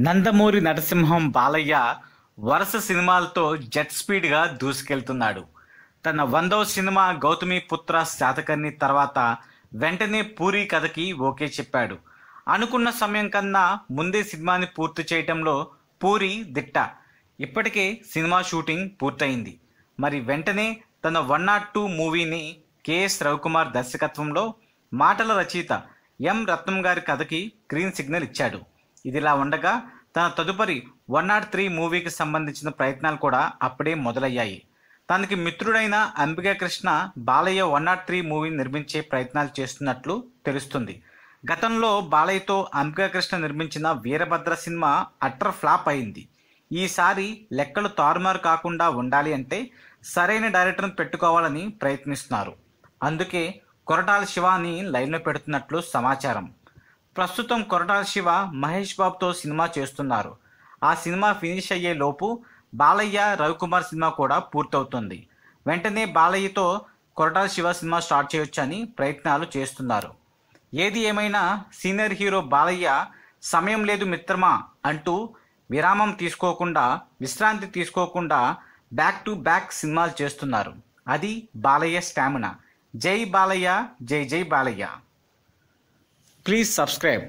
నందమూరి నరసింహం బాలయ్య వరుస సినిమాలతో జెట్ స్పీడ్గా దూసుకెళ్తున్నాడు. తన 100వ సినిమా గౌతమి పుత్ర శాతకర్ణి తర్వాత వెంటనే పూరి కథకి ఓకే చెప్పాడు. అనుకున్న సమయం కన్నా ముందే సినిమాని పూర్తి చేయడంలో పూరి దిట్ట. ఇప్పటికే సినిమా షూటింగ్ పూర్తయింది. మరి వెంటనే తన 102 మూవీని కెఎస్ రవికుమార్ దర్శకత్వంలో మాటల రచయిత ఎం రత్నం గారి కథకి గ్రీన్ సిగ్నల్ ఇచ్చాడు. ఇదిలా ఉండగా తన తదుపరి 103 మూవీకి సంబంధించిన ప్రయత్నాలు కూడా అప్పుడే మొదలయ్యాయి. తనకి మిత్రుడైన అంబికా కృష్ణ బాలయ్య 103 మూవీని నిర్మించే ప్రయత్నాలు చేస్తున్నట్లు తెలుస్తుంది. గతంలో బాలయ్యతో అంబికా కృష్ణ నిర్మించిన వీరభద్ర సినిమా అట్టర్ ఫ్లాప్ అయింది. ఈసారి లెక్కలు తారుమారు కాకుండా ఉండాలి అంటే సరైన డైరెక్టర్ని పెట్టుకోవాలని ప్రయత్నిస్తున్నారు. అందుకే కొరటాల శివాని లైన్లో పెడుతున్నట్లు సమాచారం. ప్రస్తుతం కొరటాల శివ మహేష్ బాబుతో సినిమా చేస్తున్నారు. ఆ సినిమా ఫినిష్ అయ్యే లోపు బాలయ్య రవికుమార్ సినిమా కూడా పూర్తవుతుంది. వెంటనే బాలయ్యతో కొరటాల శివ సినిమా స్టార్ట్ చేయొచ్చని ప్రయత్నాలు చేస్తున్నారు. ఏది ఏమైనా సీనియర్ హీరో బాలయ్య సమయం లేదు మిత్రమా అంటూ విశ్రాంతి తీసుకోకుండా బ్యాక్ టు బ్యాక్ సినిమాలు చేస్తున్నారు. అది బాలయ్య స్టామినా. జై బాలయ్య, జై జై బాలయ్య. Please subscribe.